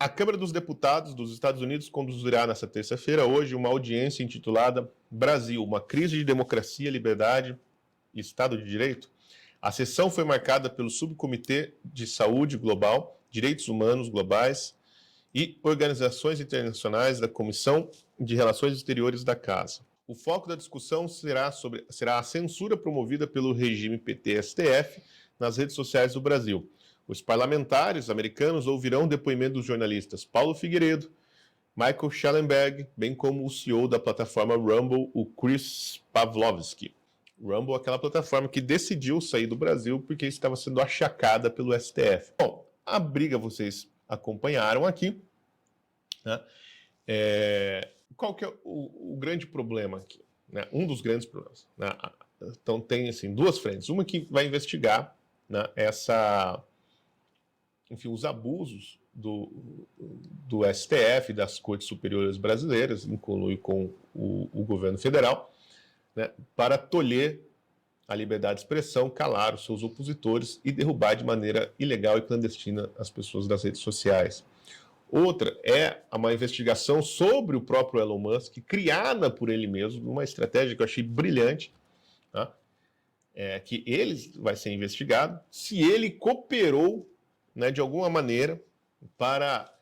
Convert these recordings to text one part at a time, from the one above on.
A Câmara dos Deputados dos Estados Unidos conduzirá nesta terça-feira, hoje, uma audiência intitulada Brasil, uma crise de democracia, liberdade e Estado de Direito. A sessão foi marcada pelo Subcomitê de Saúde Global, Direitos Humanos Globais e Organizações Internacionais da Comissão de Relações Exteriores da Casa. O foco da discussão será a censura promovida pelo regime PT-STF nas redes sociais do Brasil. Os parlamentares americanos ouvirão o depoimento dos jornalistas Paulo Figueiredo, Michael Schellenberg, bem como o CEO da plataforma Rumble, o Chris Pavlovski. Rumble é aquela plataforma que decidiu sair do Brasil porque estava sendo achacada pelo STF. Bom, a briga vocês acompanharam aqui, né? Qual que é o grande problema aqui? Né? Um dos grandes problemas. Né? Então tem assim, duas frentes. Uma que vai investigar, né, os abusos do STF, das Cortes Superiores Brasileiras, inclui com o governo federal, né, para tolher a liberdade de expressão, calar os seus opositores e derrubar de maneira ilegal e clandestina as pessoas das redes sociais. Outra é uma investigação sobre o próprio Elon Musk, criada por ele mesmo, uma estratégia que eu achei brilhante, tá? Que ele vai ser investigado se ele cooperou, né, de alguma maneira para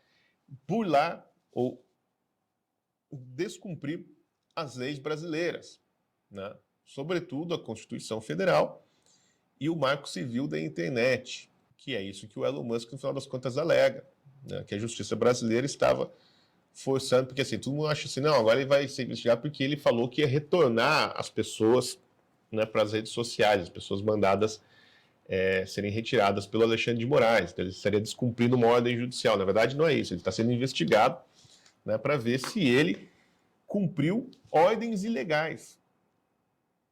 burlar ou descumprir as leis brasileiras, né? Sobretudo a Constituição Federal e o Marco Civil da Internet, que é isso que o Elon Musk, no final das contas, alega, né? Que a justiça brasileira estava forçando, porque assim, todo mundo acha assim, não, agora ele vai ser investigado porque ele falou que ia retornar as pessoas, né, para as redes sociais, as pessoas mandadas serem retiradas pelo Alexandre de Moraes, então ele estaria descumprindo uma ordem judicial. Na verdade, não é isso, ele está sendo investigado, né, para ver se ele cumpriu ordens ilegais.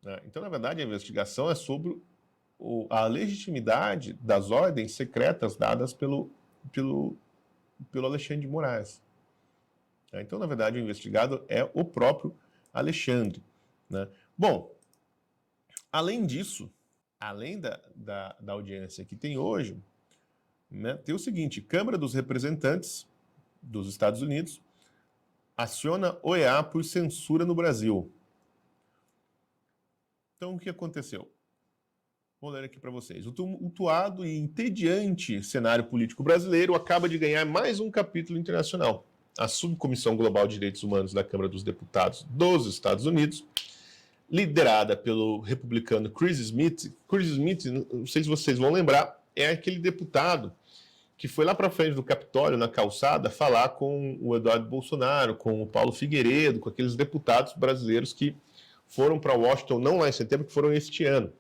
Né? Então, na verdade, a investigação é sobre a legitimidade das ordens secretas dadas pelo Alexandre de Moraes. Então, na verdade, o investigado é o próprio Alexandre. Né? Bom, além disso, além da audiência que tem hoje, né, tem o seguinte: Câmara dos Representantes dos Estados Unidos aciona OEA por censura no Brasil. Então, o que aconteceu? Vou ler aqui para vocês. O tumultuado e entediante cenário político brasileiro acaba de ganhar mais um capítulo internacional. A Subcomissão Global de Direitos Humanos da Câmara dos Deputados dos Estados Unidos, liderada pelo republicano Chris Smith, não sei se vocês vão lembrar, é aquele deputado que foi lá para frente do Capitólio, na calçada, falar com o Eduardo Bolsonaro, com o Paulo Figueiredo, com aqueles deputados brasileiros que foram para Washington, não lá em setembro, que foram este ano.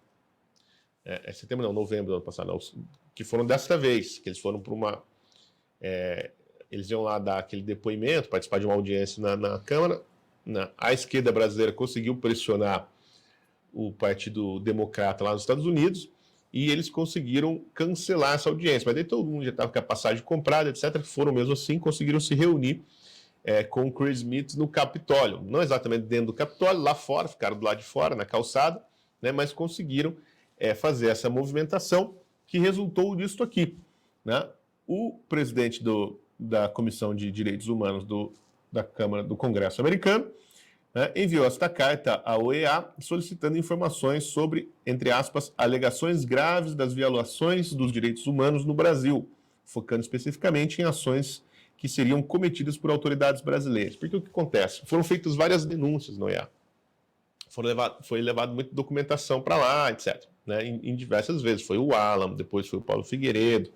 Setembro não, novembro do ano passado, não, que foram desta vez, que eles foram para uma... eles iam lá dar aquele depoimento, participar de uma audiência na Câmara. A esquerda brasileira conseguiu pressionar o Partido Democrata lá nos Estados Unidos e eles conseguiram cancelar essa audiência. Mas daí todo mundo já estava com a passagem comprada, etc. Foram mesmo assim, conseguiram se reunir com o Chris Smith no Capitólio. Não exatamente dentro do Capitólio, lá fora, ficaram do lado de fora, na calçada, né, mas conseguiram fazer essa movimentação que resultou disso aqui. Né? O presidente da Comissão de Direitos Humanos da Câmara do Congresso americano, né, enviou esta carta à OEA solicitando informações sobre, entre aspas, alegações graves das violações dos direitos humanos no Brasil, focando especificamente em ações que seriam cometidas por autoridades brasileiras. Porque o que acontece? Foram feitas várias denúncias na OEA. Foi levado muita documentação para lá, etc. Né, em diversas vezes. Foi o Alan, depois foi o Paulo Figueiredo,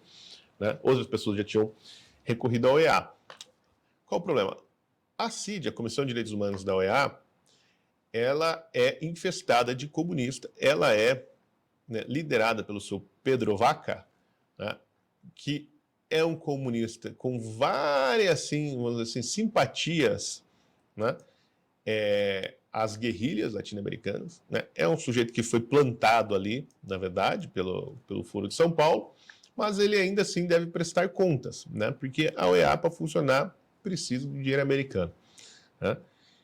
né, outras pessoas já tinham recorrido à OEA. Qual o problema? A CID, a Comissão de Direitos Humanos da OEA, ela é infestada de comunista, ela é, né, liderada pelo seu Pedro Vaca, né, que é um comunista com várias, assim, vamos dizer assim, simpatias, né, às guerrilhas latino-americanas, né, é um sujeito que foi plantado ali, na verdade, pelo Foro de São Paulo, mas ele ainda assim deve prestar contas, né, porque a OEA, para funcionar, precisa do dinheiro americano. Né?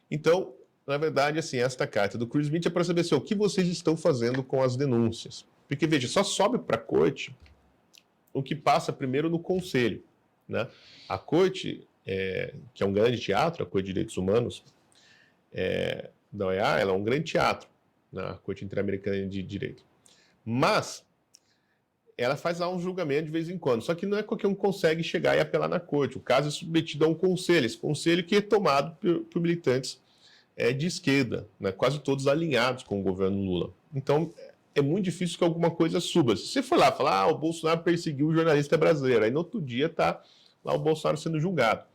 Então, na verdade, assim, esta carta do Chris Smith é para saber assim, o que vocês estão fazendo com as denúncias. Porque, veja, só sobe para a corte o que passa primeiro no conselho. né? A Corte, que é um grande teatro, a Corte de Direitos Humanos da OEA, ela é um grande teatro, né? A Corte Interamericana de Direito. Mas ela faz lá um julgamento de vez em quando, só que não é qualquer um consegue chegar e apelar na Corte. O caso é submetido a um conselho, esse conselho que é tomado por militantes de esquerda, né? Quase todos alinhados com o governo Lula. Então, é muito difícil que alguma coisa suba. Se você for lá falar, o Bolsonaro perseguiu o jornalista brasileiro, aí no outro dia está lá o Bolsonaro sendo julgado,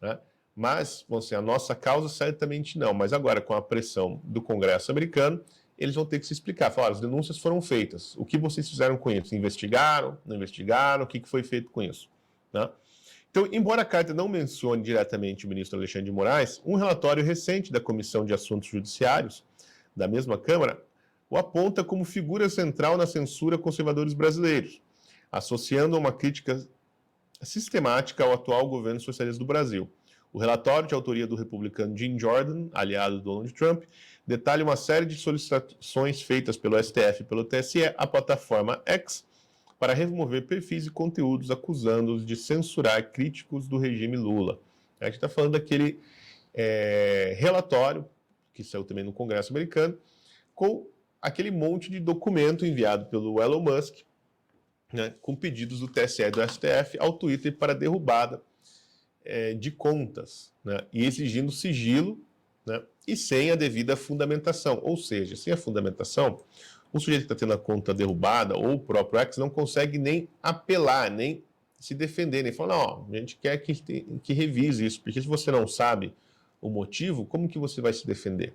né? Mas, vamos dizer, a nossa causa certamente não. Mas agora, com a pressão do Congresso americano, eles vão ter que se explicar. Falar, as denúncias foram feitas. O que vocês fizeram com isso? Investigaram? Não investigaram? O que foi feito com isso? Né? Então, embora a carta não mencione diretamente o ministro Alexandre de Moraes, um relatório recente da Comissão de Assuntos Judiciários da mesma Câmara o aponta como figura central na censura a conservadores brasileiros, associando a uma crítica sistemática ao atual governo socialista do Brasil. O relatório, de autoria do republicano Jim Jordan, aliado de Donald Trump, detalha uma série de solicitações feitas pelo STF e pelo TSE à plataforma X para remover perfis e conteúdos acusando-os de censurar críticos do regime Lula. A gente está falando daquele relatório, que saiu também no Congresso americano, com aquele monte de documento enviado pelo Elon Musk, né, com pedidos do TSE e do STF ao Twitter para derrubada de contas, né, e exigindo sigilo, né, e sem a devida fundamentação. Ou seja, sem a fundamentação, o sujeito que está tendo a conta derrubada, ou o próprio X, não consegue nem apelar, nem se defender, nem falar, não, a gente quer que revise isso, porque se você não sabe o motivo, como que você vai se defender?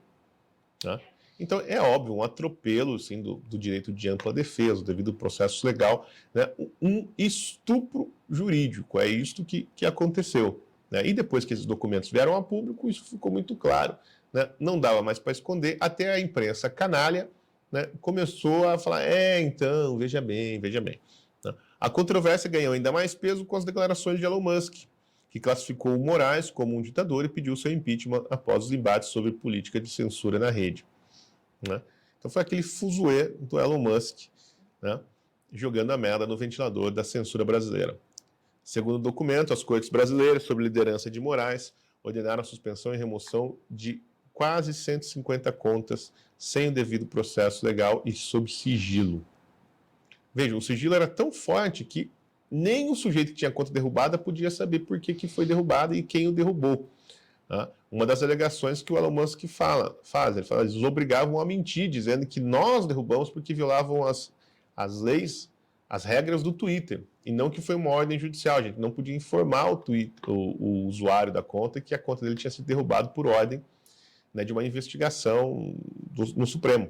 Né? Então, é óbvio, um atropelo assim, do direito de ampla defesa, devido ao processo legal, né? Um estupro jurídico, é isto que aconteceu. Né? E depois que esses documentos vieram a público, isso ficou muito claro. Né? Não dava mais para esconder, até a imprensa canalha, né, começou a falar, então, veja bem, veja bem. Né? A controvérsia ganhou ainda mais peso com as declarações de Elon Musk, que classificou o Moraes como um ditador e pediu seu impeachment após os embates sobre política de censura na rede. Né? Então foi aquele fuzuê do Elon Musk, né, jogando a merda no ventilador da censura brasileira. Segundo o documento, as cortes brasileiras, sob liderança de Moraes, ordenaram a suspensão e remoção de quase 150 contas sem o devido processo legal e sob sigilo. Veja, o sigilo era tão forte que nem o sujeito que tinha a conta derrubada podia saber por que foi derrubada e quem o derrubou. Uma das alegações que o Elon Musk faz, ele fala, eles obrigavam a mentir, dizendo que nós derrubamos porque violavam as leis, as regras do Twitter, e não que foi uma ordem judicial. A gente não podia informar o usuário da conta que a conta dele tinha sido derrubada por ordem, né, de uma investigação no Supremo.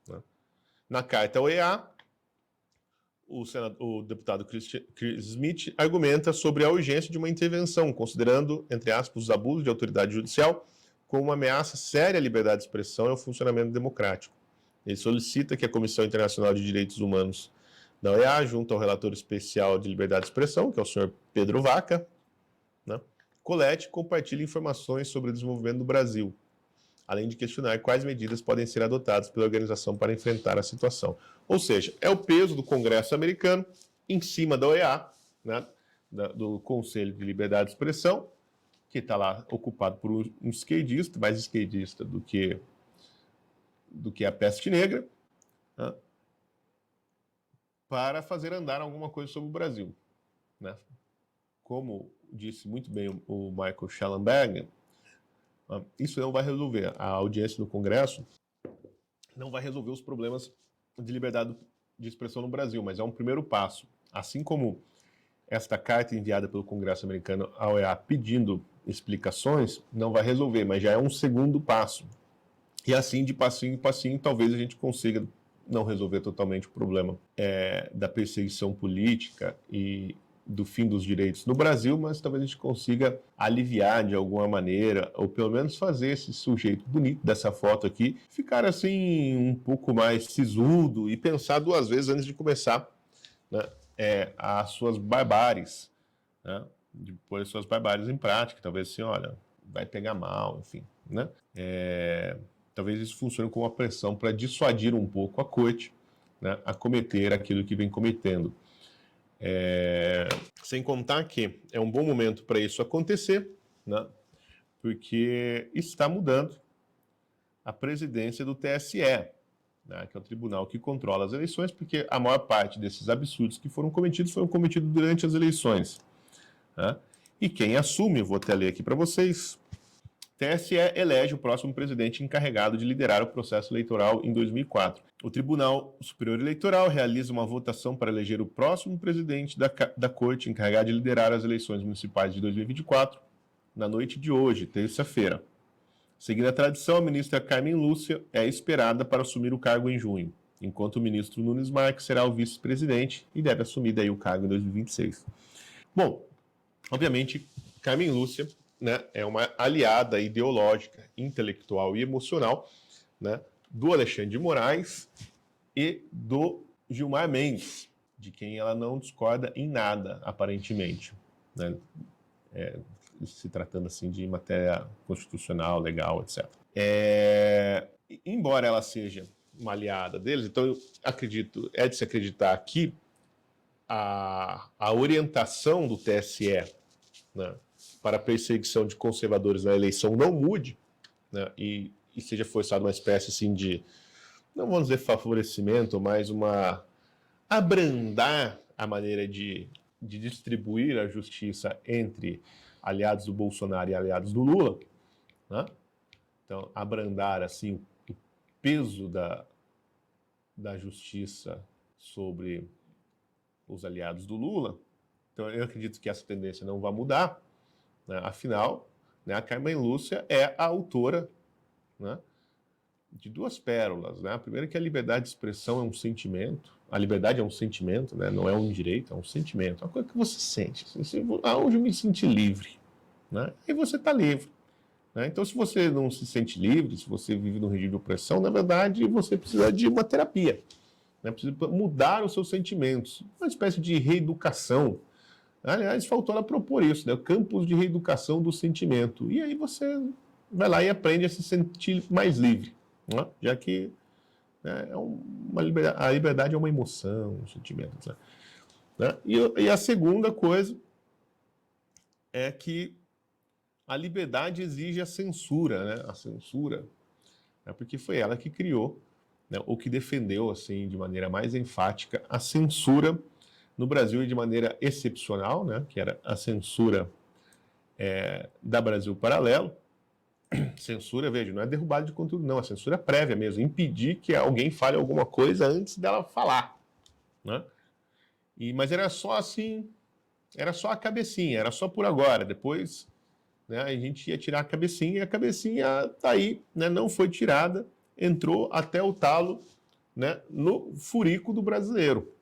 Né? Na carta ao EA, o deputado Chris Smith argumenta sobre a urgência de uma intervenção, considerando, entre aspas, os abusos de autoridade judicial como uma ameaça séria à liberdade de expressão e ao funcionamento democrático. Ele solicita que a Comissão Internacional de Direitos Humanos da OEA, junto ao relator especial de liberdade de expressão, que é o senhor Pedro Vaca, né, colete e compartilhe informações sobre o desenvolvimento do Brasil, além de questionar quais medidas podem ser adotadas pela organização para enfrentar a situação. Ou seja, é o peso do Congresso americano em cima da OEA, né, do Conselho de Liberdade de Expressão, que está lá ocupado por um esquerdista, mais esquerdista do que a peste negra, né, para fazer andar alguma coisa sobre o Brasil. Né? Como disse muito bem o Michael Schellenberger, isso não vai resolver. A audiência no Congresso não vai resolver os problemas de liberdade de expressão no Brasil, mas é um primeiro passo. Assim como esta carta enviada pelo Congresso americano à OEA pedindo explicações, não vai resolver, mas já é um segundo passo. E assim, de passinho em passinho, talvez a gente consiga não resolver totalmente o problema da perseguição política e do fim dos direitos no Brasil, mas talvez a gente consiga aliviar de alguma maneira, ou pelo menos fazer esse sujeito bonito dessa foto aqui ficar assim um pouco mais sisudo e pensar duas vezes antes de começar, né, as suas barbáries, né, de pôr as suas barbáries em prática. Talvez assim, olha, vai pegar mal, enfim, né? Talvez isso funcione como uma pressão para dissuadir um pouco a corte, né, a cometer aquilo que vem cometendo. Sem contar que é um bom momento para isso acontecer, né? Porque está mudando a presidência do TSE, né, que é o tribunal que controla as eleições, porque a maior parte desses absurdos que foram cometidos durante as eleições. Né? E quem assume, vou até ler aqui para vocês, TSE elege o próximo presidente encarregado de liderar o processo eleitoral em 2004. O Tribunal Superior Eleitoral realiza uma votação para eleger o próximo presidente da Corte encarregado de liderar as eleições municipais de 2024, na noite de hoje, terça-feira. Seguindo a tradição, a ministra Carmen Lúcia é esperada para assumir o cargo em junho, enquanto o ministro Nunes Marques será o vice-presidente e deve assumir daí o cargo em 2026. Bom, obviamente, Carmen Lúcia, né, é uma aliada ideológica, intelectual e emocional, né, do Alexandre de Moraes e do Gilmar Mendes, de quem ela não discorda em nada, aparentemente, né? Se tratando assim de matéria constitucional, legal, etc. Embora ela seja uma aliada deles, então eu acredito, é de se acreditar que a orientação do TSE, né, para a perseguição de conservadores na eleição não mude, né, e seja forçado uma espécie assim de, não vamos dizer favorecimento, mas uma abrandar a maneira de distribuir a justiça entre aliados do Bolsonaro e aliados do Lula, né? Então, abrandar assim o peso da justiça sobre os aliados do Lula. Então, eu acredito que essa tendência não vai mudar, né? Afinal, né, a Carmen Lúcia é a autora, né, de duas pérolas, né? A primeira é que a liberdade de expressão é um sentimento. A liberdade é um sentimento, né? Não é um direito, é um sentimento. É uma coisa que você sente. Hoje eu me senti livre, né? E você está livre, né? Então, se você não se sente livre, se você vive num regime de opressão, na verdade, você precisa de uma terapia, né? Precisa mudar os seus sentimentos. Uma espécie de reeducação. Aliás, faltou ela propor isso, né? Campos de reeducação do sentimento. E aí você vai lá e aprende a se sentir mais livre, né? Já que, né, a liberdade é uma emoção, um sentimento. Né? E a segunda coisa é que a liberdade exige a censura, né? A censura, né? Porque foi ela que criou, né, ou que defendeu, assim, de maneira mais enfática, a censura no Brasil e de maneira excepcional, né? Que era a censura da Brasil Paralelo. Censura, veja, não é derrubada de conteúdo, não. A censura prévia mesmo, impedir que alguém fale alguma coisa antes dela falar, né? Mas era só assim, era só a cabecinha, era só por agora. Depois, né, a gente ia tirar a cabecinha e a cabecinha tá aí, né? Não foi tirada, entrou até o talo, né, no furico do brasileiro.